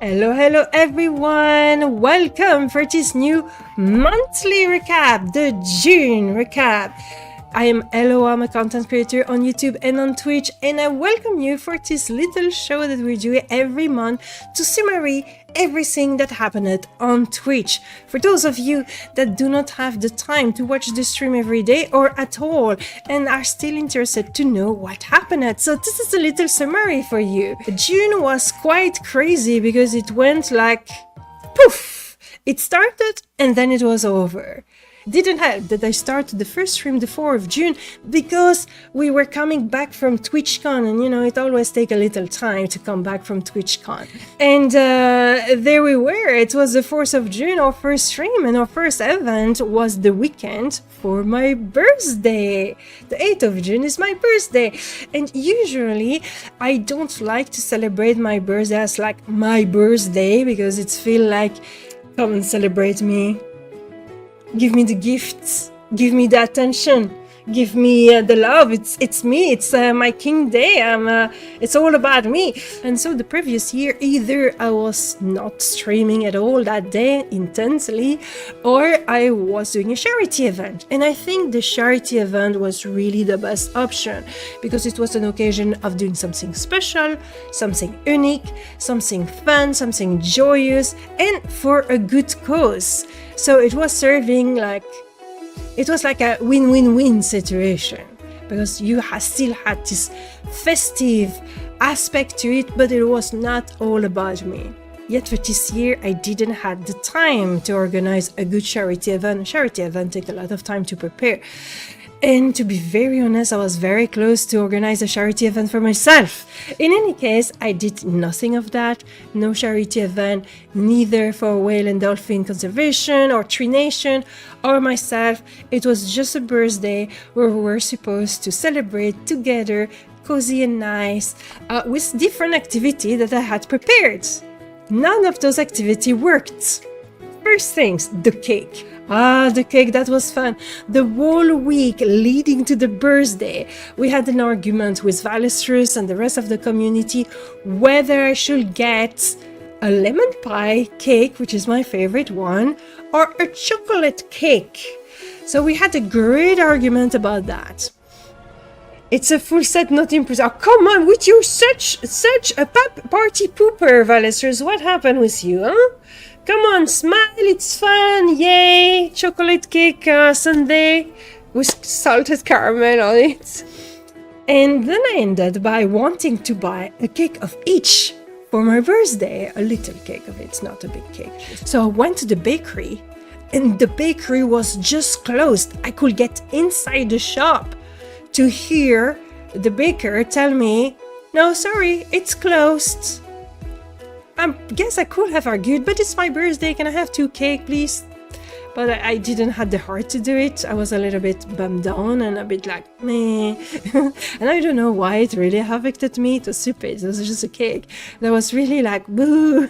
Hello everyone! Welcome for this new monthly recap, the June recap. I am Elloa, I'm a content creator on YouTube and on Twitch, and I welcome you for this little show that we do every month to summarize everything that happened on Twitch. For those of you that do not have the time to watch the stream every day or at all and are still interested to know what happened, so this is a little summary for you. June was quite crazy because it went like poof! It started and then it was over. Didn't help that I started the first stream the 4th of June because we were coming back from TwitchCon, and you know, it always takes a little time to come back from TwitchCon. And there we were, it was the 4th of June, our first stream, and our first event was the weekend for my birthday. The 8th of June is my birthday, and usually I don't like to celebrate my birthday as like my birthday because it feels like, come and celebrate me. Give me the gifts, give me the attention, give me the love. It's me, it's my king day. It's all about me. And so the previous year, either I was not streaming at all that day intensely, or I was doing a charity event. And I think the charity event was really the best option because it was an occasion of doing something special, something unique, something fun, something joyous, and for a good cause. So it was serving like, it was like a win-win-win situation because you still had this festive aspect to it, but it was not all about me. Yet for this year, I didn't have the time to organize a good charity event. A charity event takes a lot of time to prepare. And to be very honest, I was very close to organize a charity event for myself. In any case, I did nothing of that. No charity event, neither for whale and dolphin conservation or Tree Nation or myself. It was just a birthday where we were supposed to celebrate together, cozy and nice, with different activity that I had prepared. None of those activities worked. First things, the cake. The cake, that was fun. The whole week leading to the birthday, we had an argument with Valestrus and the rest of the community whether I should get a lemon pie cake, which is my favorite one, or a chocolate cake. So we had a great argument about that. It's a full set, not impressive. Oh, come on, with you such a party pooper, Valestrus. What happened with you, huh? Come on, smile, it's fun, yay! Chocolate cake sundae with salted caramel on it. And then I ended by wanting to buy a cake of each for my birthday. A little cake of it, not a big cake. So I went to the bakery, and the bakery was just closed. I could get inside the shop to hear the baker tell me, "No, sorry, it's closed." I guess I could have argued, but it's my birthday, can I have 2 cake, please? But I didn't have the heart to do it. I was a little bit bummed down and a bit like, meh. And I don't know why it really affected me. It was stupid. It was just a cake. That was really like, boo.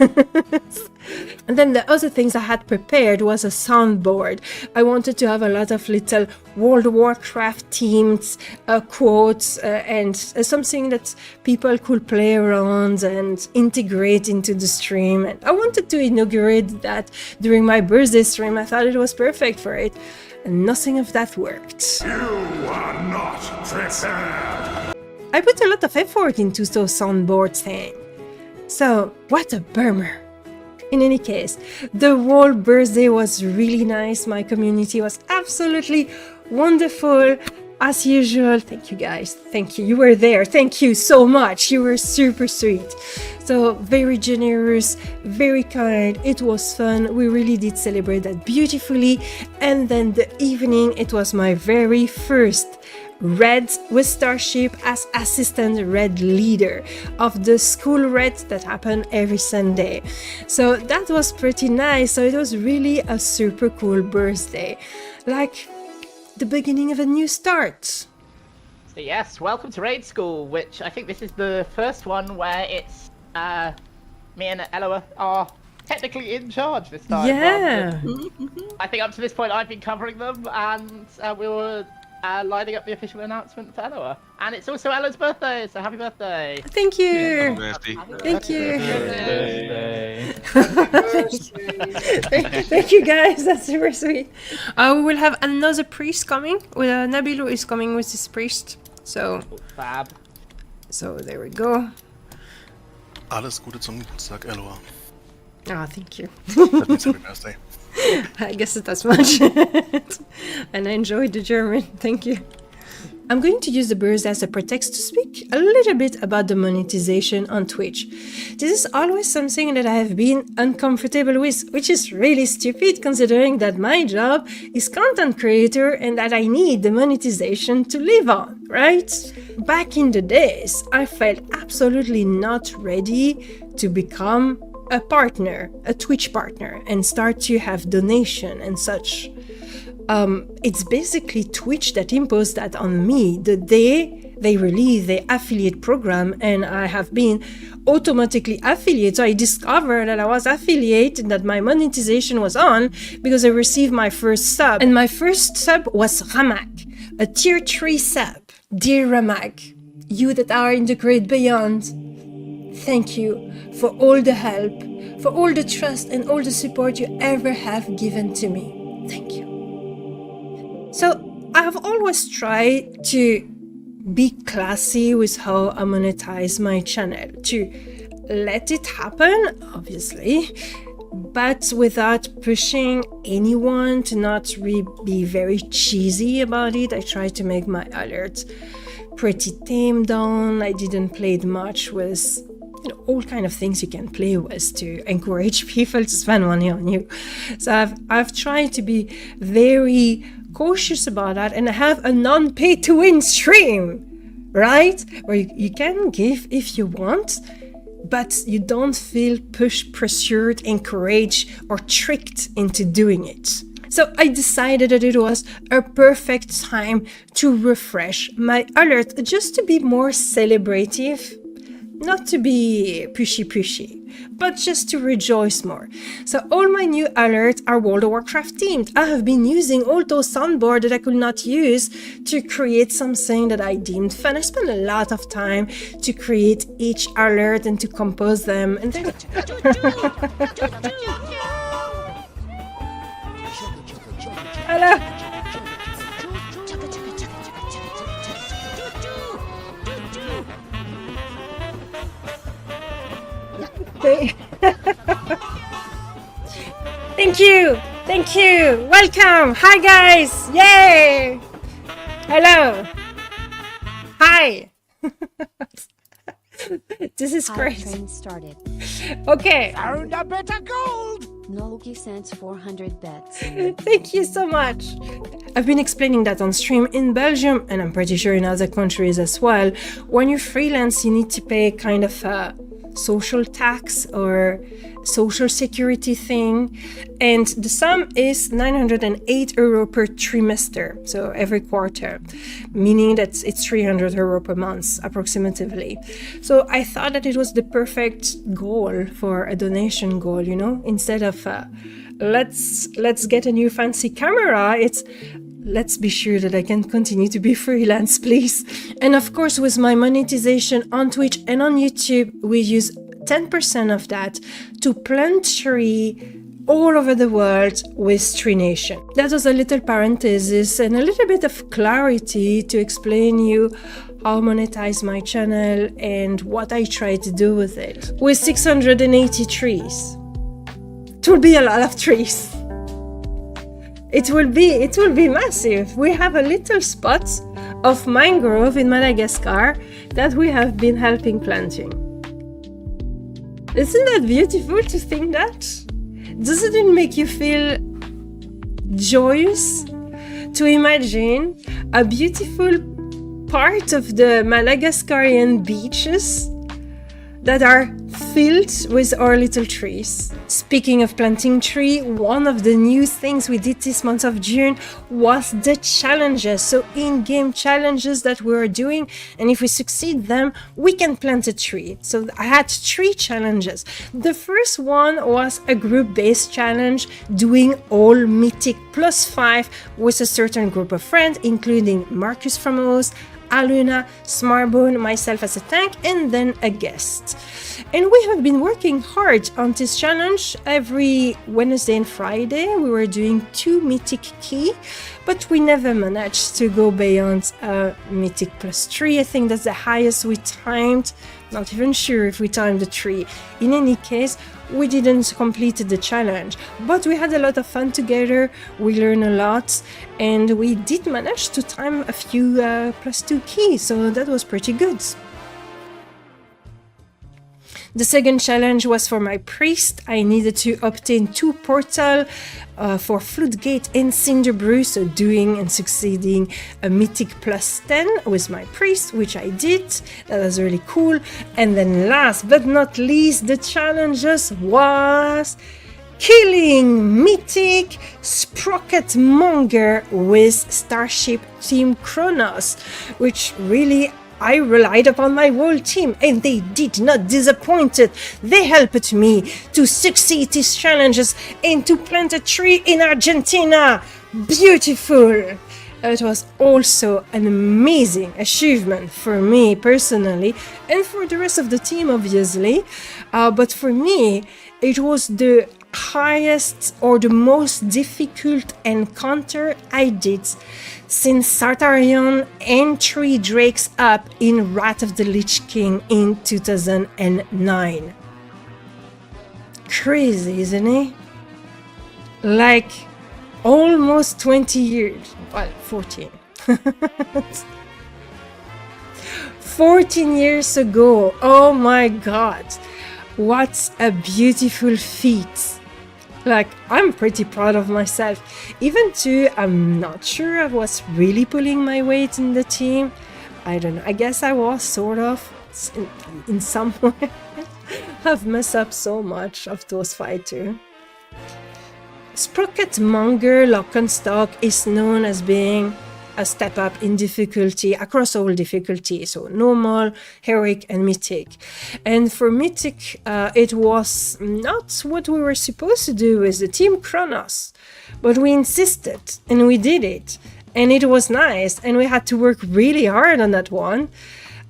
And then the other things I had prepared was a soundboard. I wanted to have a lot of little World of Warcraft themed quotes and something that people could play around and integrate into the stream. And I wanted to inaugurate that during my birthday stream. I thought it was perfect for it. And nothing of that worked. You are not prepared. I put a lot of effort into those soundboard thing. So, what a bummer. In any case, the whole birthday was really nice. My community was absolutely wonderful. As usual, thank you guys. Thank you. You were there. Thank you so much. You were super sweet. So very generous, very kind. It was fun. We really did celebrate that beautifully. And then the evening, it was my very first Red with Starship as assistant Red leader of the school Red that happened every Sunday. So that was pretty nice. So it was really a super cool birthday. Like the beginning of a new start. So yes, welcome to Raid School, which I think this is the first one where it's me and Elloa are technically in charge this time. Yeah. I think up to this point I've been covering them, and we were lining up the official announcement for Elloa. And it's also Ella's birthday, so happy birthday! Thank you. Thank you. Thank you guys, that's super sweet. We will have another priest coming. Nabilu is coming with his priest. So Fab. So there we go. Alles Gute zum Geburtstag, Elloa. Ah, thank you. That means happy birthday. I guess it as much. And I enjoyed the German. Thank you. I'm going to use the burst as a pretext to speak a little bit about the monetization on Twitch. This is always something that I have been uncomfortable with, which is really stupid considering that my job is content creator and that I need the monetization to live on, right? Back in the days, I felt absolutely not ready to become a partner, a Twitch partner, and start to have donation and such. It's basically Twitch that imposed that on me the day they released the affiliate program, and I have been automatically affiliate. So I discovered that I was affiliate and that my monetization was on because I received my first sub. And my first sub was Ramak, a tier 3 sub. Dear Ramak, you that are in the great beyond, thank you for all the help, for all the trust and all the support you ever have given to me. Thank you. So I have always tried to be classy with how I monetize my channel, to let it happen, obviously, but without pushing anyone, to not be very cheesy about it. I try to make my alerts pretty tamed down. I didn't play it much with all kind of things you can play with to encourage people to spend money on you. So I've tried to be very cautious about that, and I have a non-pay-to-win stream, right? Where you can give if you want, but you don't feel pushed, pressured, encouraged, or tricked into doing it. So I decided that it was a perfect time to refresh my alert, just to be more celebrative, not to be pushy, but just to rejoice more. So all my new alerts are World of Warcraft themed. I have been using all those soundboards that I could not use to create something that I deemed fun. I spent a lot of time to create each alert and to compose them. And hello. Thank you, welcome, hi guys, yay, hello, hi. This is great. Train started. Okay. Found a bit of gold! Nologi sends 400 bets. Thank you so much. I've been explaining that on stream in Belgium, and I'm pretty sure in other countries as well. When you freelance, you need to pay kind of a social tax or social security thing, and the sum is 908 euro per trimester, so every quarter, meaning that it's 300 euro per month approximately. So I thought that it was the perfect goal for a donation goal, instead of let's get a new fancy camera, it's let's be sure that I can continue to be freelance, please. And of course, with my monetization on Twitch and on YouTube, we use 10% of that to plant tree all over the world with Tree Nation. That was a little parenthesis and a little bit of clarity to explain you how I monetize my channel and what I try to do with it. With 680 trees, it will be a lot of trees. It will be massive. We have a little spot of mangrove in Madagascar that we have been helping planting. Isn't that beautiful to think that? Doesn't it make you feel joyous to imagine a beautiful part of the Madagascarian beaches that are filled with our little trees. Speaking of planting tree, one of the new things we did this month of June was the challenges. So in-game challenges that we are doing, and if we succeed them, we can plant a tree. So I had 3 challenges. The first one was a group-based challenge, doing all Mythic +5 with a certain group of friends, including Marcus from Oz, Aluna, Smarbone, myself as a tank, and then a guest. And we have been working hard on this challenge. Every Wednesday and Friday we were doing 2 Mythic key, but we never managed to go beyond Mythic +3. I think that's the highest we timed. Not even sure if we timed the 3. In any case, we didn't complete the challenge, but we had a lot of fun together, we learned a lot, and we did manage to time a few +2 keys, so that was pretty good. The second challenge was for my priest. I needed to obtain 2 portal for Floodgate and Cinderbrew, so doing and succeeding a Mythic +10 with my priest, which I did. That was really cool. And then last but not least, the challenges was killing Mythic Sproketmonger with Starship Team Kronos, which really I relied upon my whole team, and they did not disappoint it. They helped me to succeed these challenges and to plant a tree in Argentina. Beautiful! It was also an amazing achievement for me personally, and for the rest of the team obviously, but for me it was the highest or the most difficult encounter I did since Sartarion and 3 Drakes up in Wrath of the Lich King in 2009. Crazy, isn't it? Like almost 20 years. Well, 14. 14 years ago. Oh my god. What a beautiful feat. Like, I'm pretty proud of myself. Even though I'm not sure I was really pulling my weight in the team. I don't know. I guess I was sort of in some way. I've messed up so much of those fights too. Sproketmonger Lockenstock is known as being a step up in difficulty across all difficulties, so normal, heroic, and mythic. And for mythic, it was not what we were supposed to do with the Team Kronos, but we insisted and we did it, and it was nice, and we had to work really hard on that one.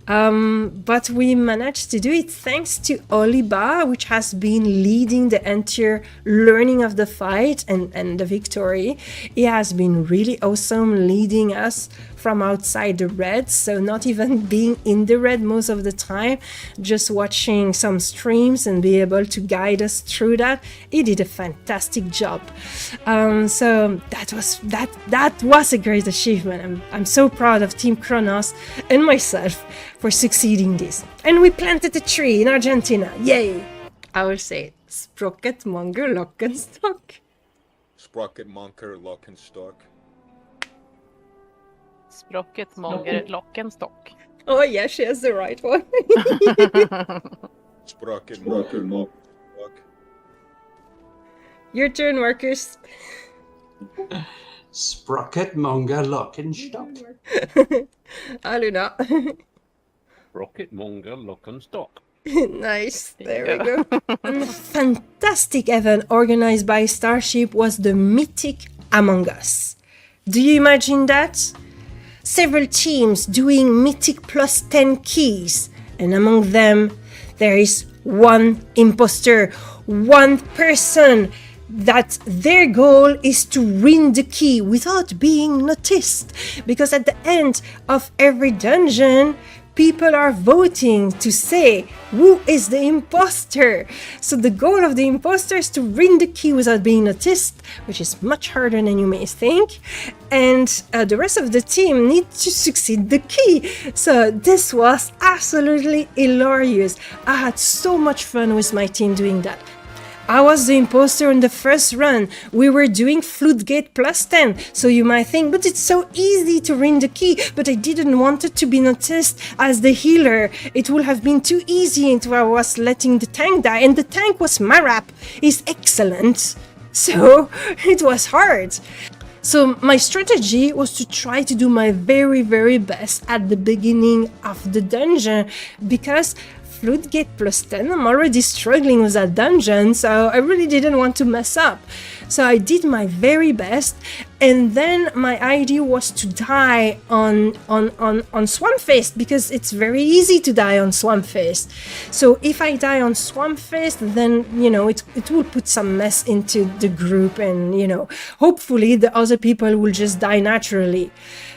But we managed to do it thanks to Oliba, which has been leading the entire learning of the fight and the victory. He has been really awesome leading us from outside the red, so not even being in the red most of the time, just watching some streams and be able to guide us through that. He did a fantastic job. So that was a great achievement. I'm so proud of Team Kronos and myself for succeeding this. And we planted a tree in Argentina. Yay! I will say Sproketmonger Lockenstock. Sproketmonger Lockenstock. Sproketmonger Lockenstock. Oh yeah, she has the right one. Sproketmonger Lockenstock. Your turn, Marcus. Sproketmonger Lockenstock. Aluna. Sproketmonger Lockenstock. Nice, there we go. A fantastic event organized by Starship was the Mythic Among Us. Do you imagine that? Several teams doing Mythic +10 keys, and among them there is one imposter, one person that their goal is to win the key without being noticed, because at the end of every dungeon people are voting to say who is the imposter. So the goal of the imposter is to win the key without being noticed, which is much harder than you may think. And the rest of the team need to succeed the key. So this was absolutely hilarious. I had so much fun with my team doing that. I was the imposter on the first run. We were doing flute gate plus 10. So you might think, but it's so easy to ring the key. But I didn't want it to be noticed as the healer. It would have been too easy if I was letting the tank die. And the tank was Marap. He's excellent. So it was hard. So my strategy was to try to do my very, very best at the beginning of the dungeon, because Flute Gate plus 10, I'm already struggling with that dungeon, so I really didn't want to mess up. So I did my very best, and then my idea was to die on Swampfist, because it's very easy to die on Swampfist. So if I die on Swampfist, then, you know, it will put some mess into the group, and, you know, hopefully the other people will just die naturally.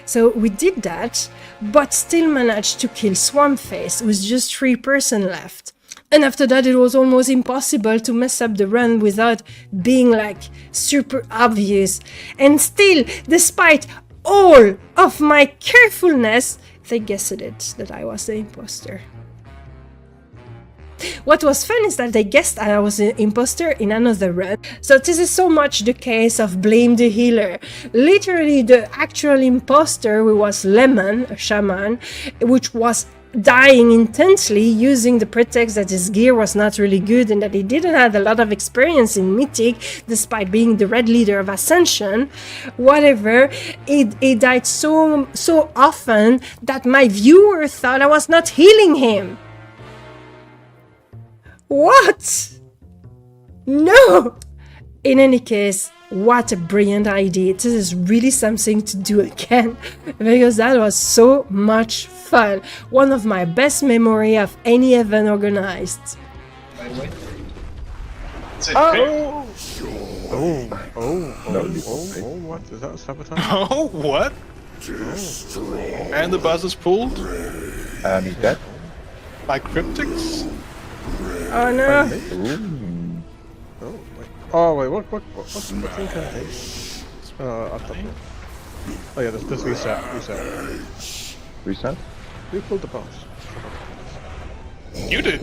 So we did that, but still managed to kill Swampfist with just 3 persons left. And after that, it was almost impossible to mess up the run without being like super obvious. And still, despite all of my carefulness, they guessed it that I was the imposter. What was fun is that they guessed I was an imposter in another run. So this is so much the case of blame the healer. Literally, the actual imposter, who was Lemon, a shaman, which was dying intensely, using the pretext that his gear was not really good and that he didn't have a lot of experience in Mythic, despite being the red leader of Ascension. Whatever, he died so often that my viewer thought I was not healing him. What? No! In any case, what a brilliant idea. This is really something to do again, because that was so much fun. One of my best memory of any event organized. Oh, what is that? Sabotage? Oh, what? And the buzz is pulled He's dead. by cryptics? Oh no! Oh wait, what's the incantation? I don't know. Oh yeah, this reset. Reset? Who pulled the boss? You did.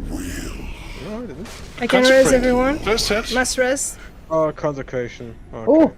No, I didn't. I can res Consecrate. everyone. First hit. Must res. Oh, consecration. Okay. Oh!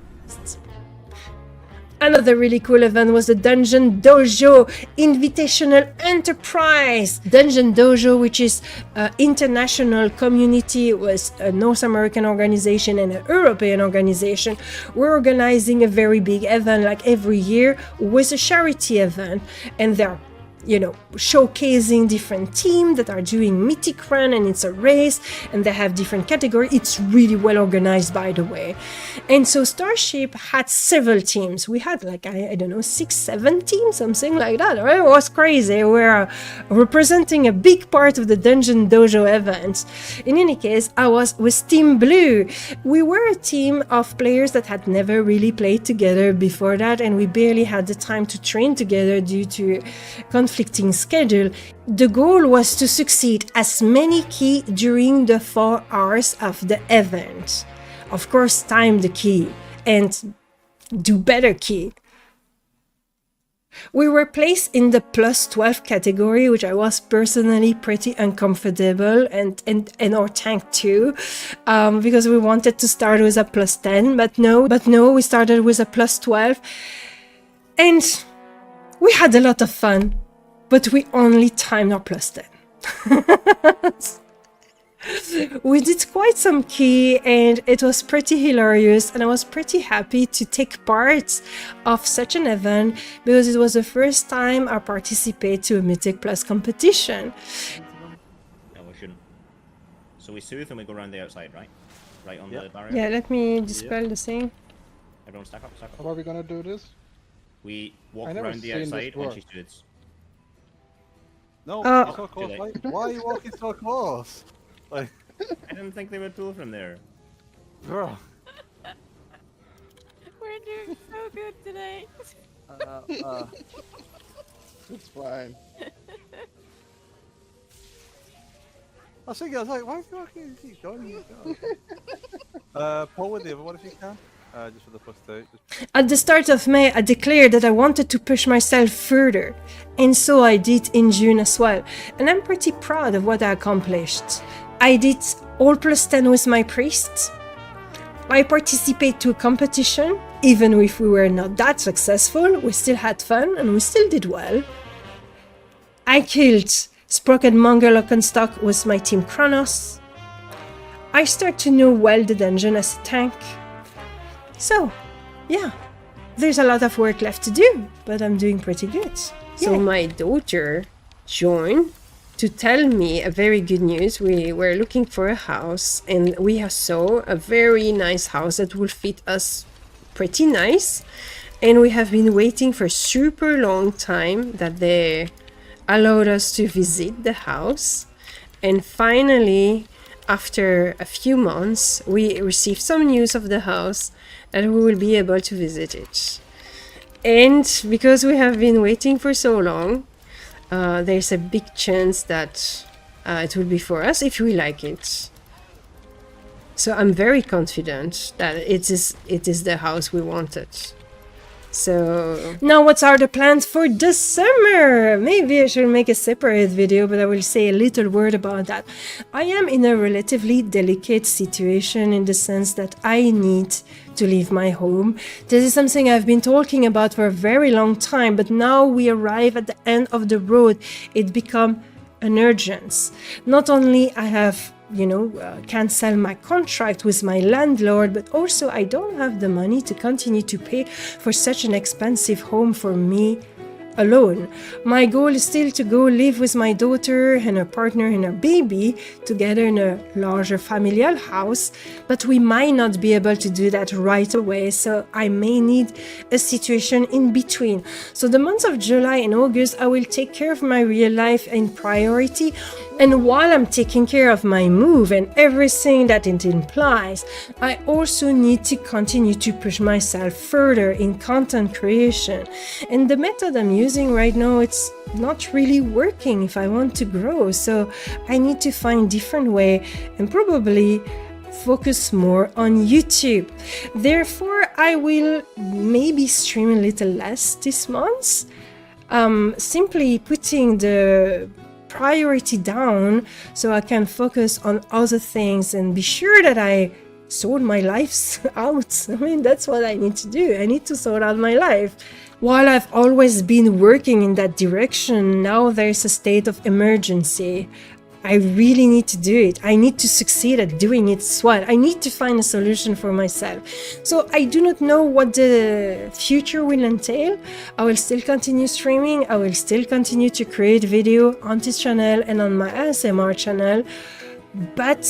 Another really cool event was the Dungeon Dojo Invitational Enterprise. Dungeon Dojo, which is an international community, was a North American organization and an European organization. We're organizing a very big event like every year with a charity event, and they're, you know, showcasing different teams that are doing Mythic run, and it's a race, and they have different categories. It's really well organized, by the way. And so Starship had several teams. We had like, I don't know, 6-7 teams, something like that. Right? It was crazy. We're representing a big part of the Dungeon Dojo event. In any case, I was with Team Blue. We were a team of players that had never really played together before that, and we barely had the time to train together due to conflicting schedule. The goal was to succeed as many key during the 4 hours of the event. Of course, time the key and do better key. We were placed in the plus 12 category, which I was personally pretty uncomfortable, and our tank too, because we wanted to start with a plus 10, but no, we started with a plus 12, and we had a lot of fun. But we only timed our plus 10. We did quite some key, and it was pretty hilarious, and I was pretty happy to take part of such an event, because it was the first time I participated to a Mythic Plus competition. No, we shouldn't. So we soothe and we go around the outside, right? Right on the barrier? Yeah, let me dispel the thing. Everyone stack up, stack up. How are we gonna do this? We walk I never around the seen this outside and work. she soothes. No, Oh. you're so close. Too late. Why are you walking so close? Like, I didn't think they would do from there. girl. We're doing so good today. It's fine. I was thinking, I was like, why is he walking? Keep going. Pull with the other one if you can. Just for the plus 2. At the start of May, I declared that I wanted to push myself further, and so I did in June as well, and I'm pretty proud of what I accomplished. I did all +10 with my priests. I participate to a competition, even if we were not that successful, we still had fun and we still did well. I killed Sproketmonger Lockenstock with my team Kronos. I start to know well the dungeon as a tank. So, yeah, there's a lot of work left to do, but I'm doing pretty good. So my daughter joined to tell me a very good news. We were looking for a house and we saw a very nice house that will fit us pretty nice. And we have been waiting for a super long time that they allowed us to visit the house. And finally, after a few months, we received some news of the house and we will be able to visit it. And because we have been waiting for so long, there's a big chance that it will be for us if we like it. So I'm very confident that it is the house we wanted. So now what are the plans for the summer? Maybe I should make a separate video, but I will say a little word about that. I am in a relatively delicate situation in the sense that I need to leave my home. This is something I've been talking about for a very long time, but now we arrive at the end of the road. It becomes an urgence. Not only I have cancel my contract with my landlord, but also I don't have the money to continue to pay for such an expensive home for me alone. My goal is still to go live with my daughter and her partner and her baby together in a larger familial house, but we might not be able to do that right away, so I may need a situation in between. So the months of July and August, I will take care of my real life and priority, and while I'm taking care of my move and everything that it implies, I also need to continue to push myself further in content creation. And the method I'm using right now, it's not really working if I want to grow, so I need to find different way and probably focus more on YouTube. Therefore, I will maybe stream a little less this month, simply putting the priority down so I can focus on other things and be sure that I sort my life out. I mean, that's what I need to do. I need to sort out my life. While I've always been working in that direction, now there's a state of emergency. I really need to do it. I need to succeed at doing it as well. I need to find a solution for myself. So I do not know what the future will entail. I will still continue streaming. I will still continue to create video on this channel and on my ASMR channel, but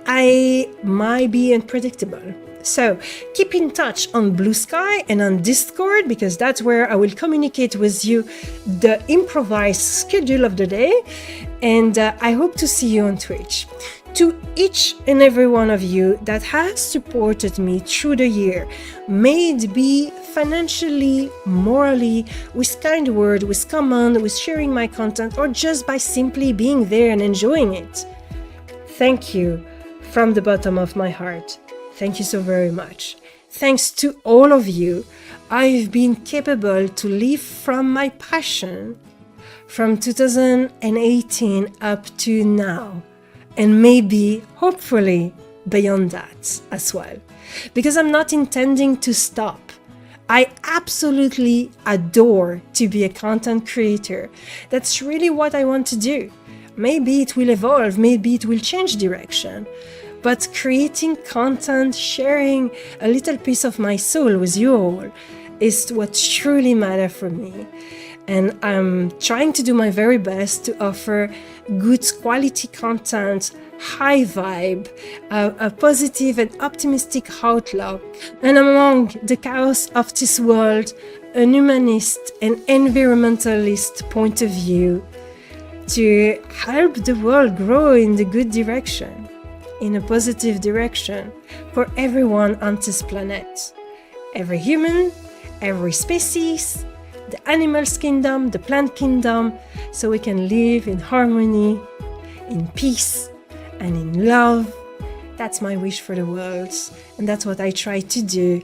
I might be unpredictable. So keep in touch on Blue Sky and on Discord, because that's where I will communicate with you the improvised schedule of the day, and I hope to see you on Twitch. To each and every one of you that has supported me through the year, may it be financially, morally, with kind word, with comment, with sharing my content, or just by simply being there and enjoying it. Thank you from the bottom of my heart. Thank you so very much. Thanks to all of you, I've been capable to live from my passion from 2018 up to now, and maybe, hopefully, beyond that as well. Because I'm not intending to stop. I absolutely adore to be a content creator. That's really what I want to do. Maybe it will evolve, maybe it will change direction. But creating content, sharing a little piece of my soul with you all is what truly matters for me. And I'm trying to do my very best to offer good quality content, high vibe, a positive and optimistic outlook, and among the chaos of this world, an humanist and environmentalist point of view to help the world grow in the good direction, in a positive direction for everyone on this planet. Every human, every species, the animals kingdom, the plant kingdom, so we can live in harmony, in peace, and in love. That's my wish for the world, and that's what I try to do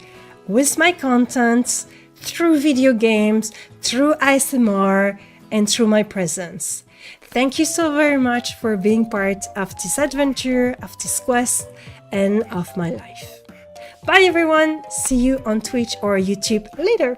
with my content, through video games, through ASMR, and through my presence. Thank you so very much for being part of this adventure, of this quest, and of my life. Bye everyone, see you on Twitch or YouTube later.